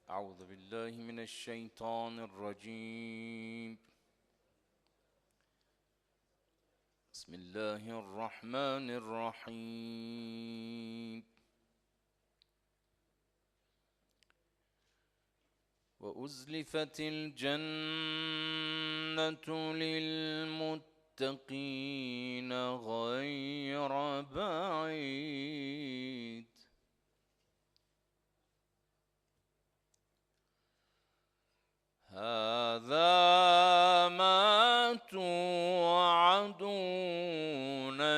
أعوذ بالله من الشيطان الرجيم. بسم الله الرحمن الرحيم. وأزلفت الجنة للمتقين غير بعيد. هذا ما توعدون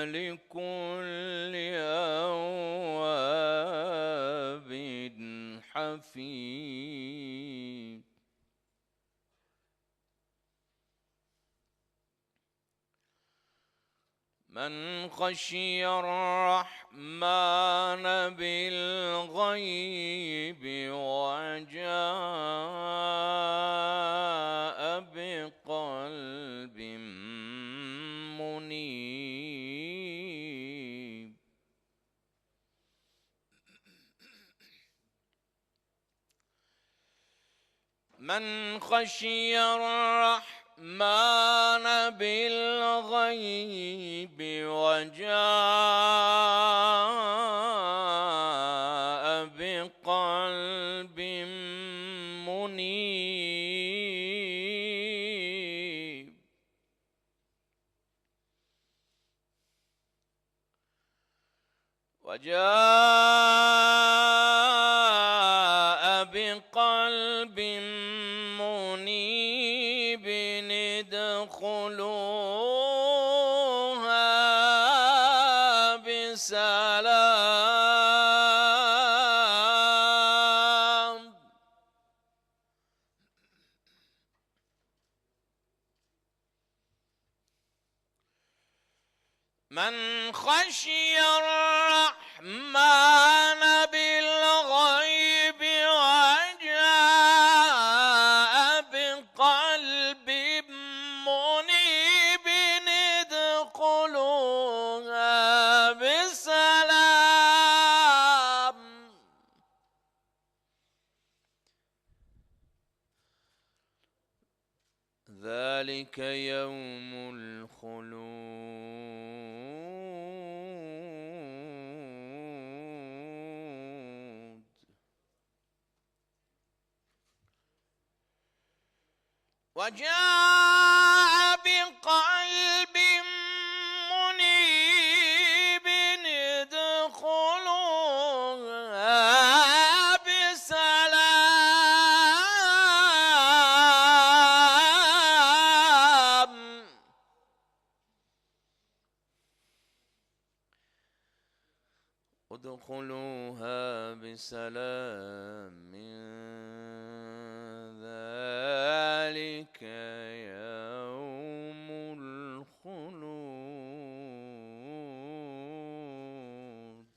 لكل أواب حفيظ. من خشي الرحمن بالغيب وجاء بقلب منيب. من خشي الرحمن بالغيب وجاء بقلب منيب. وجاء بقلب منيب ادخلوها بسلام. من خشي الرحمن بالغيب وجاء بقلب منيب ادخلوها بسلام. ذلك يوم الخلود. وجاء بقلب منيب ادخلوها بسلام. ادخلوها بسلام. ذلك يوم الخلود.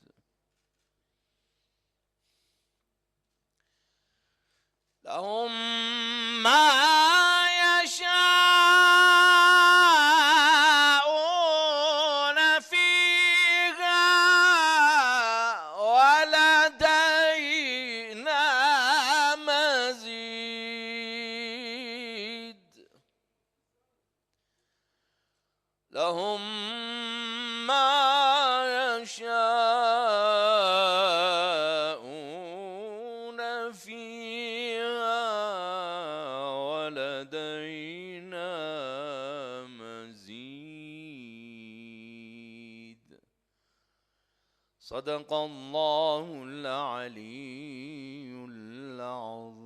لهم ما يشاءون فيها ولدينا مزيد. لهم ما يشاءون فيها ولدينا مزيد. صدق الله العلي العظيم.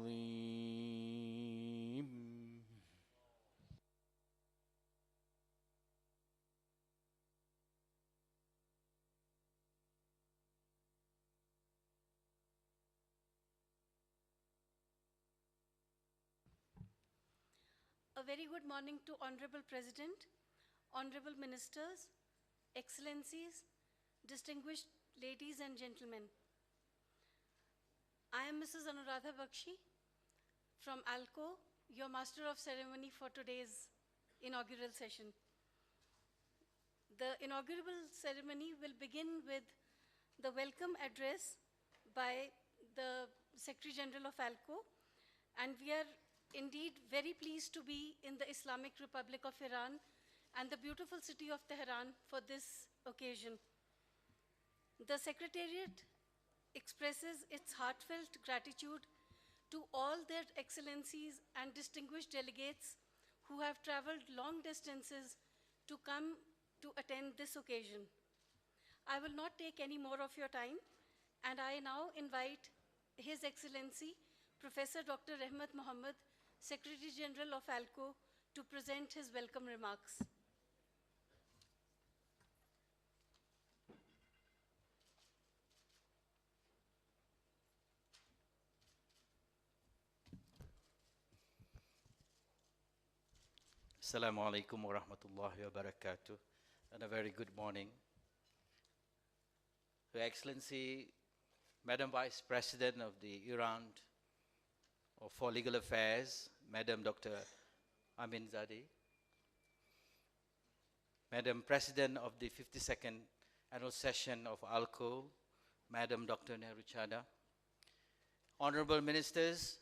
A very good morning to Honorable President, Honorable Ministers, Excellencies, distinguished ladies and gentlemen. I am Mrs. Anuradha Bakshi from ALCO, your Master of Ceremony for today's inaugural session. The inaugural ceremony will begin with the welcome address by the Secretary General of ALCO, and we are indeed very pleased to be in the Islamic Republic of Iran and the beautiful city of Tehran for this occasion. The Secretariat expresses its heartfelt gratitude to all their excellencies and distinguished delegates who have traveled long distances to come to attend this occasion. I will not take any more of your time, and I now invite His Excellency, Professor Dr. Rehmat Mohammed, Secretary General of ALCO, to present his welcome remarks. Assalamu alaikum wa rahmatullahi wa barakatuh, and a very good morning. Your Excellency, Madam Vice President of the Iran for Legal Affairs, Madam Dr. Aminzadeh, Madam President of the 52nd Annual Session of ALCO, Madam Dr. Nehru Chada, Honorable Ministers,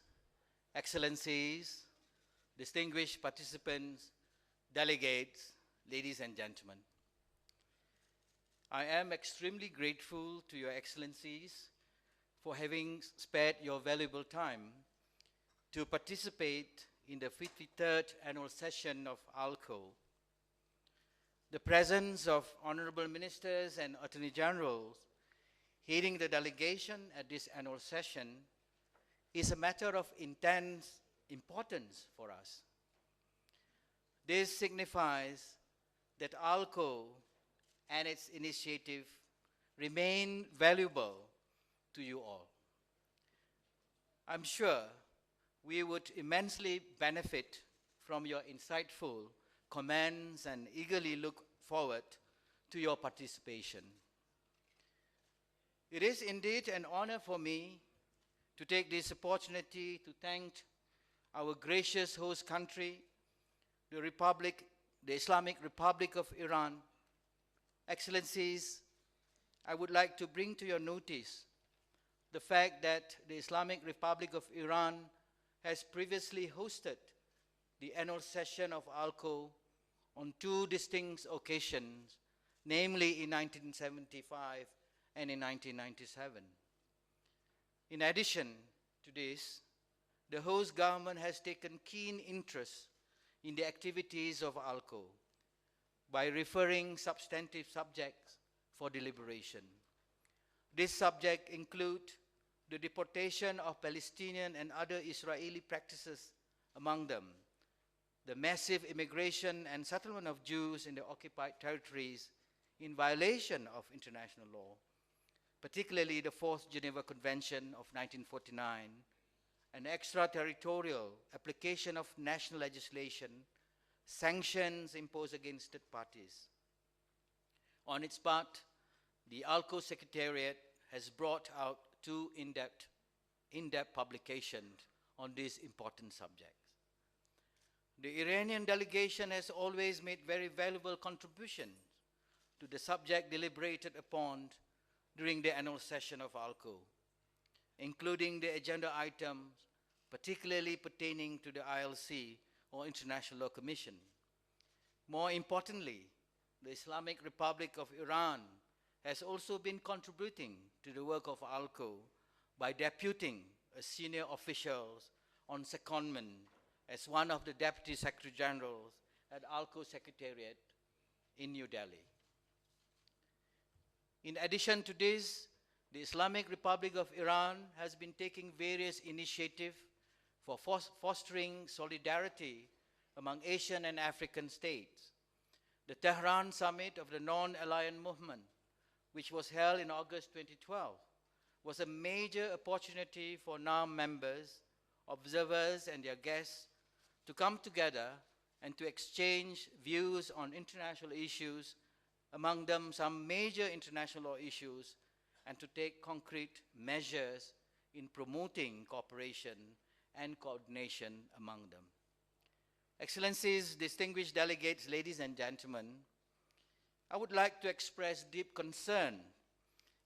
Excellencies, distinguished participants, delegates, ladies and gentlemen. I am extremely grateful to Your Excellencies for having spared your valuable time to participate in the 53rd Annual Session of ALCO. The presence of Honorable Ministers and Attorney Generals heading the delegation at this annual session is a matter of intense importance for us. This signifies that ALCO and its initiative remain valuable to you all. I'm sure we would immensely benefit from your insightful comments and eagerly look forward to your participation. It is indeed an honor for me to take this opportunity to thank our gracious host country, the Islamic Republic of Iran. Excellencies, I would like to bring to your notice the fact that the Islamic Republic of Iran has previously hosted the annual session of ALCO on two distinct occasions, namely in 1975 and in 1997. In addition to this, the host government has taken keen interest in the activities of ALCO by referring substantive subjects for deliberation. These subjects include the deportation of Palestinian and other Israeli practices, among them the massive immigration and settlement of Jews in the occupied territories in violation of international law, particularly the Fourth Geneva Convention of 1949, an extraterritorial application of national legislation, sanctions imposed against third parties. On its part, the ALCO Secretariat has brought out two in-depth publications on these important subjects. The Iranian delegation has always made very valuable contributions to the subject deliberated upon during the annual session of ALCO, including the agenda items particularly pertaining to the ILC or International Law Commission. More importantly, the Islamic Republic of Iran has also been contributing to the work of ALCO by deputing a senior official on secondment as one of the Deputy Secretary Generals at ALCO Secretariat in New Delhi. In addition to this, the Islamic Republic of Iran has been taking various initiatives for fostering solidarity among Asian and African states. The Tehran Summit of the Non-Aligned Movement, which was held in August 2012, was a major opportunity for NAM members, observers, and their guests to come together and to exchange views on international issues, among them some major international law issues, and to take concrete measures in promoting cooperation and coordination among them. Excellencies, distinguished delegates, ladies and gentlemen, I would like to express deep concern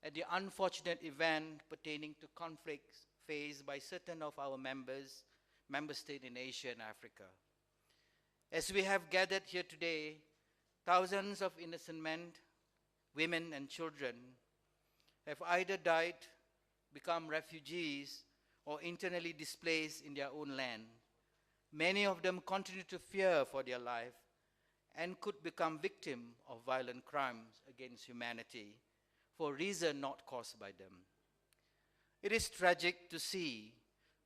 at the unfortunate event pertaining to conflicts faced by certain of our member states in Asia and Africa. As we have gathered here today, thousands of innocent men, women, and children have either died, become refugees, or internally displaced in their own land. Many of them continue to fear for their life and could become victims of violent crimes against humanity for reasons not caused by them. It is tragic to see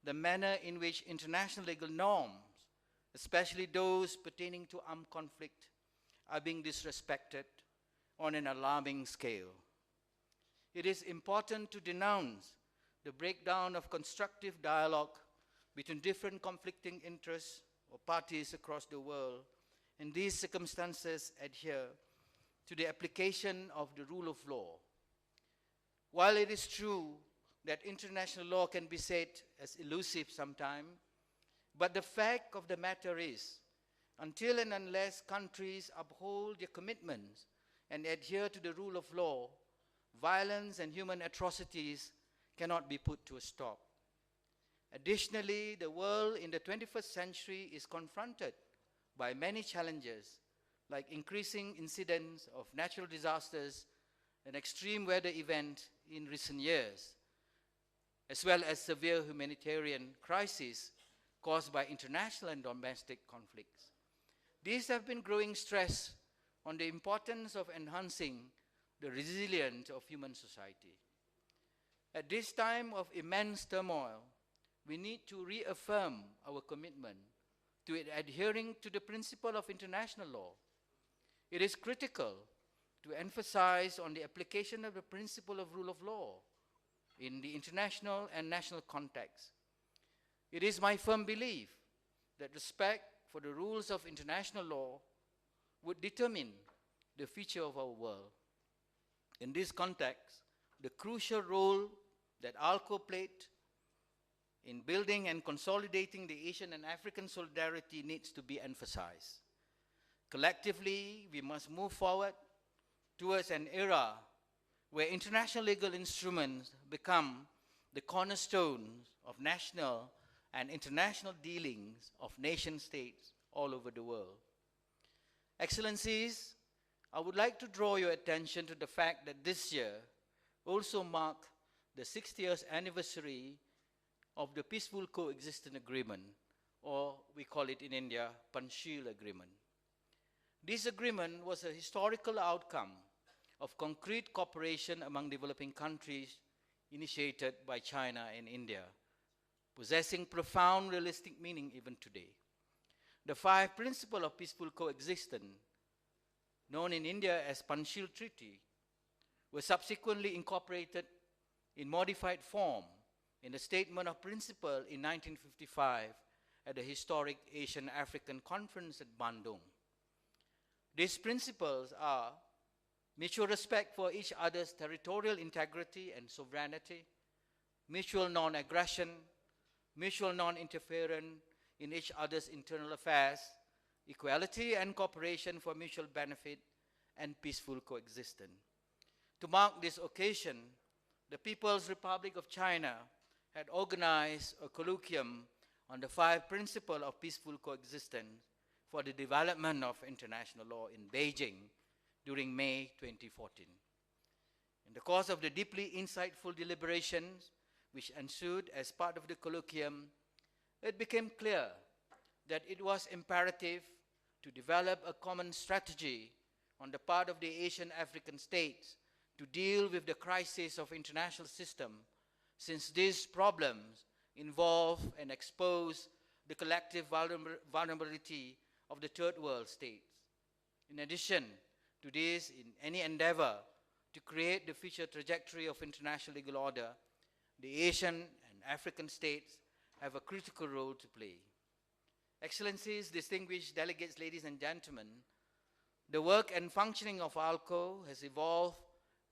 the manner in which international legal norms, especially those pertaining to armed conflict, are being disrespected on an alarming scale. It is important to denounce the breakdown of constructive dialogue between different conflicting interests or parties across the world. In these circumstances, adhere to the application of the rule of law. While it is true that international law can be said as elusive sometimes, but the fact of the matter is, until and unless countries uphold their commitments and adhere to the rule of law, violence and human atrocities cannot be put to a stop. Additionally, the world in the 21st century is confronted by many challenges, like increasing incidents of natural disasters and extreme weather events in recent years, as well as severe humanitarian crises caused by international and domestic conflicts. These have been growing stress on the importance of enhancing the resilience of human society. At this time of immense turmoil, we need to reaffirm our commitment to adhering to the principle of international law. It is critical to emphasize on the application of the principle of rule of law in the international and national context. It is my firm belief that respect for the rules of international law would determine the future of our world. In this context, the crucial role that ALCO played in building and consolidating the Asian and African solidarity needs to be emphasized. Collectively, we must move forward towards an era where international legal instruments become the cornerstones of national and international dealings of nation states all over the world. Excellencies, I would like to draw your attention to the fact that this year also marked the 60th anniversary of the Peaceful Coexistence Agreement, or we call it in India, Panchsheel Agreement. This agreement was a historical outcome of concrete cooperation among developing countries initiated by China and India, possessing profound realistic meaning even today. The 5 principles of peaceful coexistence, known in India as Panchsheel Treaty, were subsequently incorporated in modified form in the Statement of Principle in 1955 at the historic Asian-African Conference at Bandung. These principles are mutual respect for each other's territorial integrity and sovereignty, mutual non-aggression, mutual non-interference in each other's internal affairs, equality and cooperation for mutual benefit, and peaceful coexistence. To mark this occasion, the People's Republic of China had organized a colloquium on the 5 principles of peaceful coexistence for the development of international law in Beijing during May 2014. In the course of the deeply insightful deliberations which ensued as part of the colloquium, it became clear that it was imperative to develop a common strategy on the part of the Asian African states to deal with the crisis of international system, since these problems involve and expose the collective vulnerability of the third world states. In addition to this, in any endeavor to create the future trajectory of international legal order, the Asian and African states have a critical role to play. Excellencies, distinguished delegates, ladies and gentlemen, the work and functioning of ALCO has evolved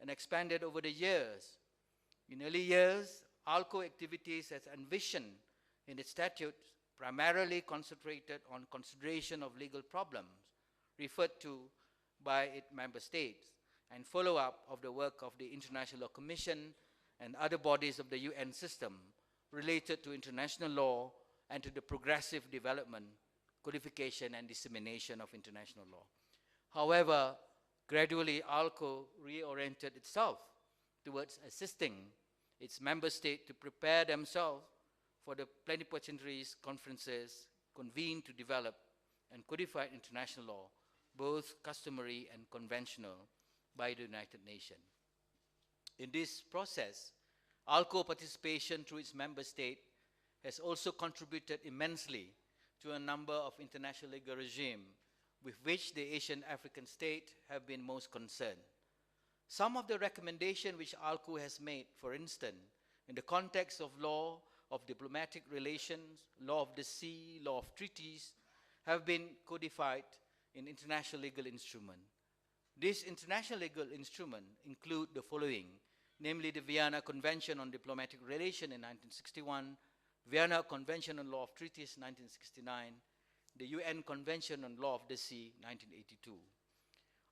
and expanded over the years. In early years, ALCO activities as envisioned in its statutes primarily concentrated on consideration of legal problems referred to by its member states and follow-up of the work of the International Law Commission and other bodies of the UN system, related to international law and to the progressive development, codification, and dissemination of international law. However, gradually ALCO reoriented itself towards assisting its member states to prepare themselves for the plenipotentiaries conferences convened to develop and codify international law, both customary and conventional, by the United Nations. In this process, ALCO participation through its member state has also contributed immensely to a number of international legal regimes with which the Asian African states have been most concerned. Some of the recommendations which ALCO has made, for instance, in the context of law of diplomatic relations, law of the sea, law of treaties, have been codified in international legal instruments. These international legal instruments include the following, namely the Vienna Convention on Diplomatic Relations in 1961, Vienna Convention on Law of Treaties 1969, the UN Convention on Law of the Sea 1982.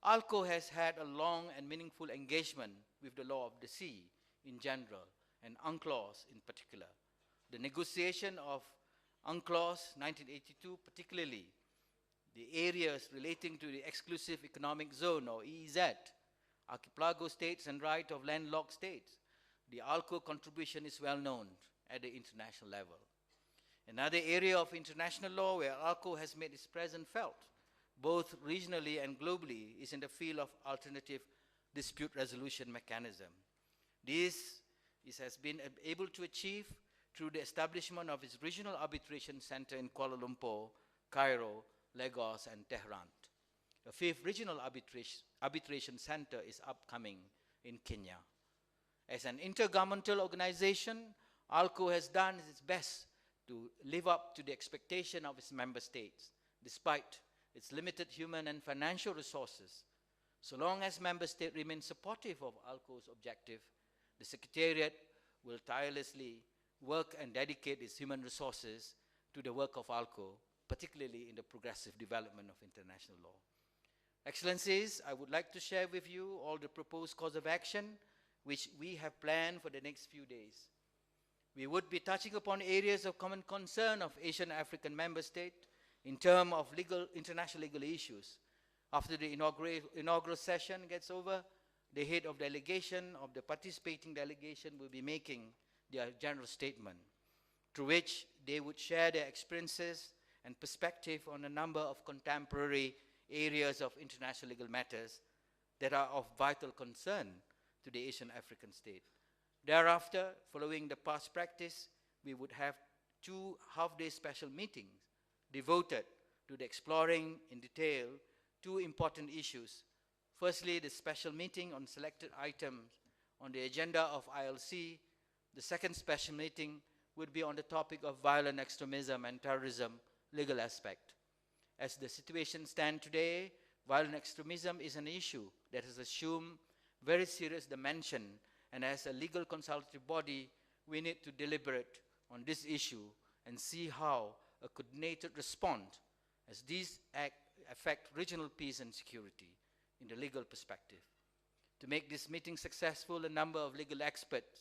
ALCO has had a long and meaningful engagement with the law of the sea in general and UNCLOS in particular. The negotiation of UNCLOS 1982, particularly the areas relating to the Exclusive Economic Zone or EEZ, archipelago states and right of landlocked states, the ALCO contribution is well known at the international level. Another area of international law where ALCO has made its presence felt, both regionally and globally, is in the field of alternative dispute resolution mechanism. This has been able to achieve through the establishment of its regional arbitration center in Kuala Lumpur, Cairo, Lagos, and Tehran. A fifth regional arbitration center is upcoming in Kenya. As an intergovernmental organization, ALCO has done its best to live up to the expectation of its member states, despite its limited human and financial resources. So long as member states remain supportive of ALCO's objective, the Secretariat will tirelessly work and dedicate its human resources to the work of ALCO, particularly in the progressive development of international law. Excellencies, I would like to share with you all the proposed course of action which we have planned for the next few days. We would be touching upon areas of common concern of Asian African member states in terms of international legal issues. After the inaugural session gets over, the head of delegation of the participating delegation will be making their general statement, through which they would share their experiences and perspective on a number of contemporary areas of international legal matters that are of vital concern to the Asian African state. Thereafter, following the past practice, we would have 2 half-day special meetings devoted to the exploring in detail 2 important issues. Firstly, the special meeting on selected items on the agenda of ILC. The second special meeting would be on the topic of violent extremism and terrorism legal aspect. As the situation stands today, violent extremism is an issue that has assumed very serious dimension, and as a legal consultative body, we need to deliberate on this issue and see how a coordinated response, as these affect regional peace and security in the legal perspective. To make this meeting successful, a number of legal experts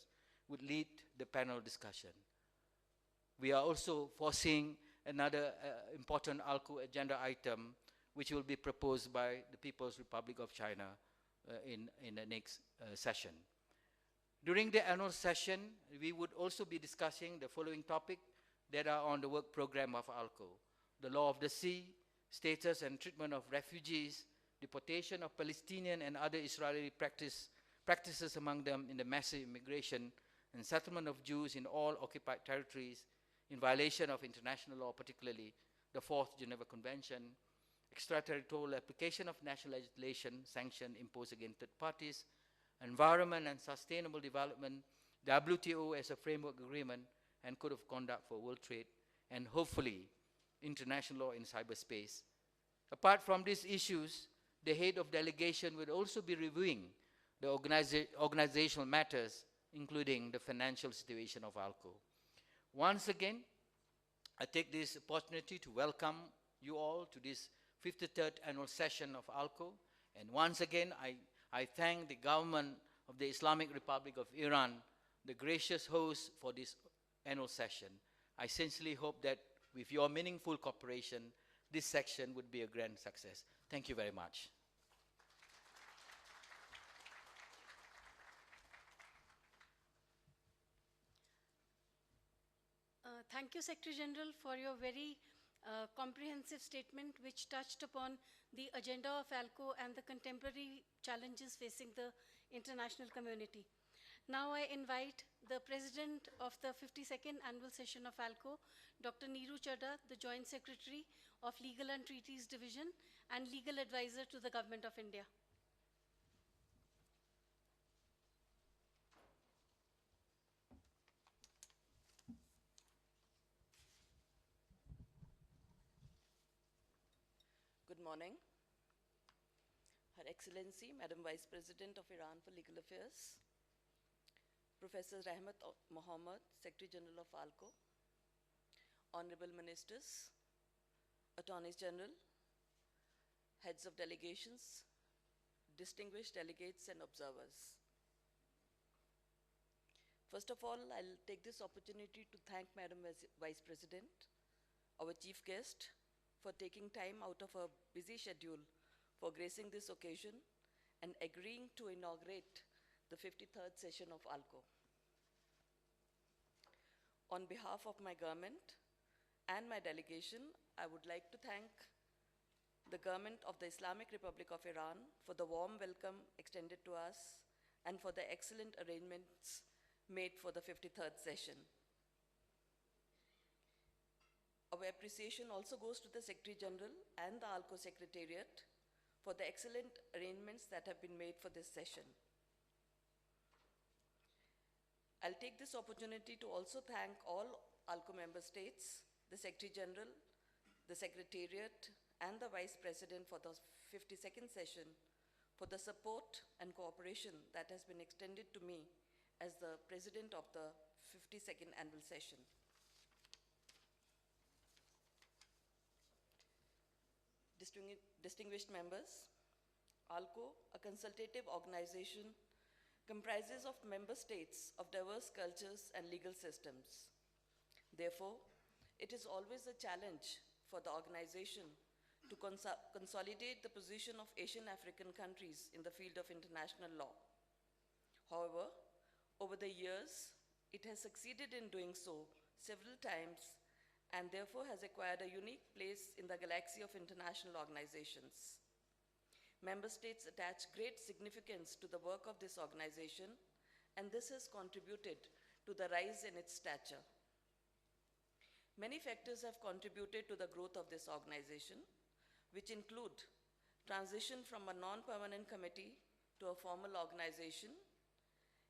would lead the panel discussion. We are also foreseeing another important ALCO agenda item which will be proposed by the People's Republic of China in the next session. During the annual session, we would also be discussing the following topics that are on the work program of ALCO: the law of the sea, status and treatment of refugees, deportation of Palestinian and other Israeli practices among them in the massive immigration and settlement of Jews in all occupied territories in violation of international law, particularly the 4th Geneva Convention, extraterritorial application of national legislation, sanction imposed against third parties, environment and sustainable development, the WTO as a framework agreement and code of conduct for world trade, and hopefully international law in cyberspace. Apart from these issues, the head of delegation will also be reviewing the organizational matters, including the financial situation of ALCO. Once again, I take this opportunity to welcome you all to this 53rd annual session of ALCO. And once again, I thank the government of the Islamic Republic of Iran, the gracious host for this annual session. I sincerely hope that with your meaningful cooperation, this section would be a grand success. Thank you very much. Thank you, Secretary General, for your very comprehensive statement, which touched upon the agenda of ALCO and the contemporary challenges facing the international community. Now I invite the President of the 52nd Annual Session of ALCO, Dr. Neeru Chadha, the Joint Secretary of Legal and Treaties Division and Legal Advisor to the Government of India. Good morning. Her Excellency, Madam Vice President of Iran for Legal Affairs, Professor Rahmat Mohammad, Secretary General of ALCO, Honorable Ministers, Attorneys General, Heads of Delegations, distinguished delegates and observers. First of all, I'll take this opportunity to thank Madam Vice President, our chief guest, for taking time out of her busy schedule for gracing this occasion and agreeing to inaugurate the 53rd session of ALCO. On behalf of my government and my delegation, I would like to thank the government of the Islamic Republic of Iran for the warm welcome extended to us and for the excellent arrangements made for the 53rd session. Our appreciation also goes to the Secretary General and the ALCO Secretariat for the excellent arrangements that have been made for this session. I'll take this opportunity to also thank all ALCO member states, the Secretary General, the Secretariat, and the Vice President for the 52nd session for the support and cooperation that has been extended to me as the President of the 52nd Annual Session. Distinguished members, ALCO, a consultative organization, comprises of member states of diverse cultures and legal systems. Therefore, it is always a challenge for the organization to consolidate the position of Asian African countries in the field of international law. However, over the years, it has succeeded in doing so several times and therefore has acquired a unique place in the galaxy of international organizations. Member states attach great significance to the work of this organization, and this has contributed to the rise in its stature. Many factors have contributed to the growth of this organization, which include transition from a non-permanent committee to a formal organization,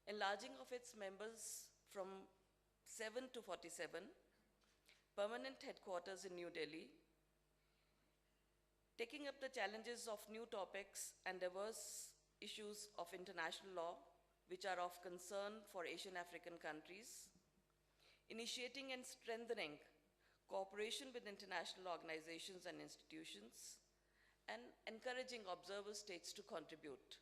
enlarging of its members from 7 to 47, permanent headquarters in New Delhi, taking up the challenges of new topics and diverse issues of international law, which are of concern for Asian African countries, initiating and strengthening cooperation with international organizations and institutions, and encouraging observer states to contribute.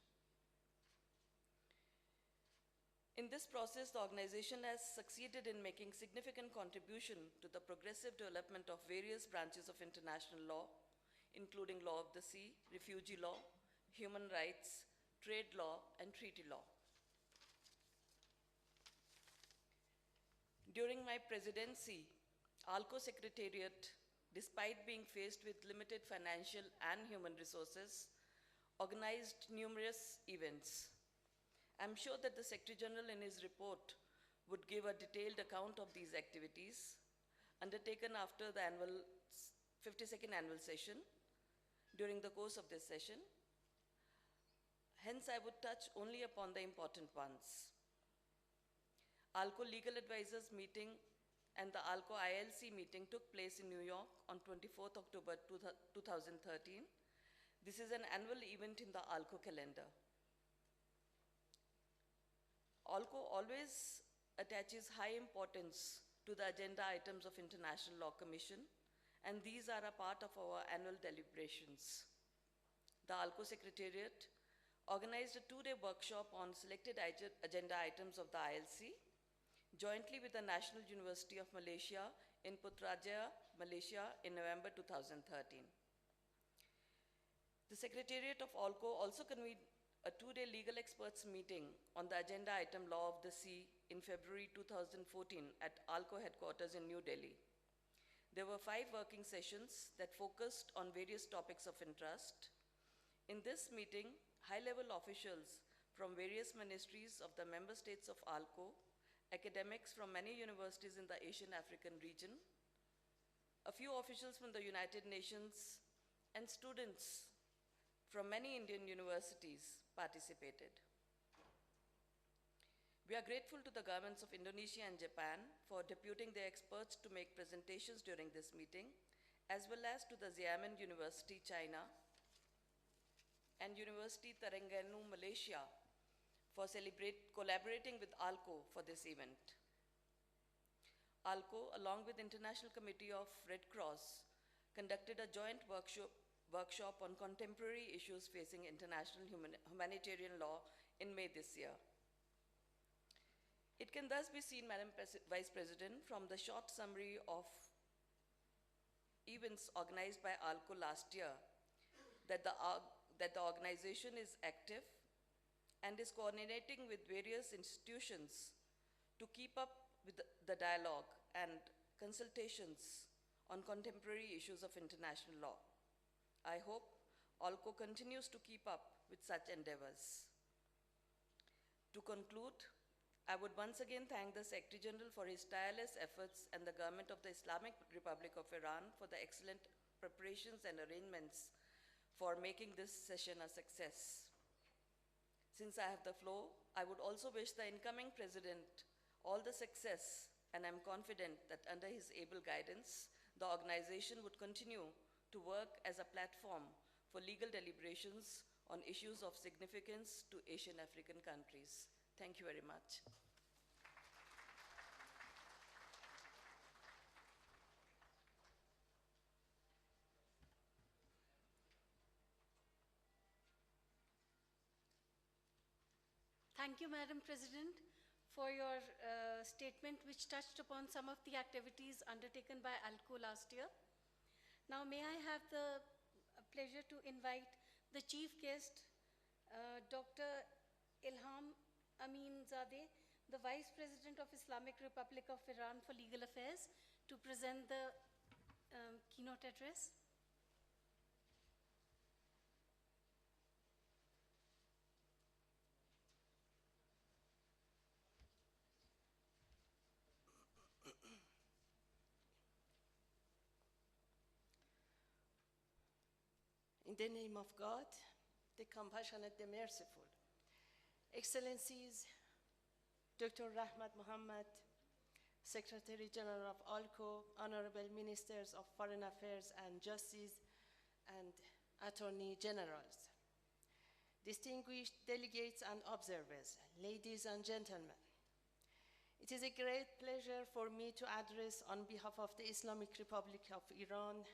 In this process, the organization has succeeded in making significant contribution to the progressive development of various branches of international law, including law of the sea, refugee law, human rights, trade law, and treaty law. During my presidency, ALCO Secretariat, despite being faced with limited financial and human resources, organized numerous events. I'm sure that the Secretary General in his report would give a detailed account of these activities undertaken after the 52nd annual session during the course of this session. Hence, I would touch only upon the important ones. ALCO Legal Advisors meeting and the ALCO ILC meeting took place in New York on 24th October 2013. This is an annual event in the ALCO calendar. ALCO always attaches high importance to the agenda items of International Law Commission, and these are a part of our annual deliberations. The ALCO Secretariat organized a two-day workshop on selected agenda items of the ILC, jointly with the National University of Malaysia in Putrajaya, Malaysia in November 2013. The Secretariat of ALCO also convened a two-day legal experts meeting on the agenda item Law of the Sea in February 2014 at ALCO headquarters in New Delhi. There were 5 working sessions that focused on various topics of interest. In this meeting, high-level officials from various ministries of the member states of ALCO, academics from many universities in the Asian African region, a few officials from the United Nations, and students from many Indian universities participated. We are grateful to the governments of Indonesia and Japan for deputing their experts to make presentations during this meeting, as well as to the Xiamen University, China, and University Terengganu, Malaysia, for collaborating with ALCO for this event. ALCO, along with International Committee of Red Cross, conducted a joint workshop on contemporary issues facing international humanitarian law in May this year. It can thus be seen, Madam Vice President, from the short summary of events organized by ALCO last year, that the organization is active and is coordinating with various institutions to keep up with the dialogue and consultations on contemporary issues of international law. I hope ALCO continues to keep up with such endeavors. To conclude, I would once again thank the Secretary General for his tireless efforts and the government of the Islamic Republic of Iran for the excellent preparations and arrangements for making this session a success. Since I have the floor, I would also wish the incoming President all the success, and I'm confident that under his able guidance, the organization would continue to work as a platform for legal deliberations on issues of significance to Asian African countries. Thank you very much. Thank you, Madam President, for your statement which touched upon some of the activities undertaken by ALCO last year. Now, may I have the pleasure to invite the chief guest, Dr. Ilham Aminzadeh, the Vice President of Islamic Republic of Iran for Legal Affairs, to present the keynote address. In the name of God, the compassionate, the merciful. Excellencies, Dr. Rahmat Mohammed, Secretary General of ALCO, Honorable Ministers of Foreign Affairs and Justice, and Attorney Generals, distinguished delegates and observers, ladies and gentlemen. It is a great pleasure for me to address on behalf of the Islamic Republic of Iran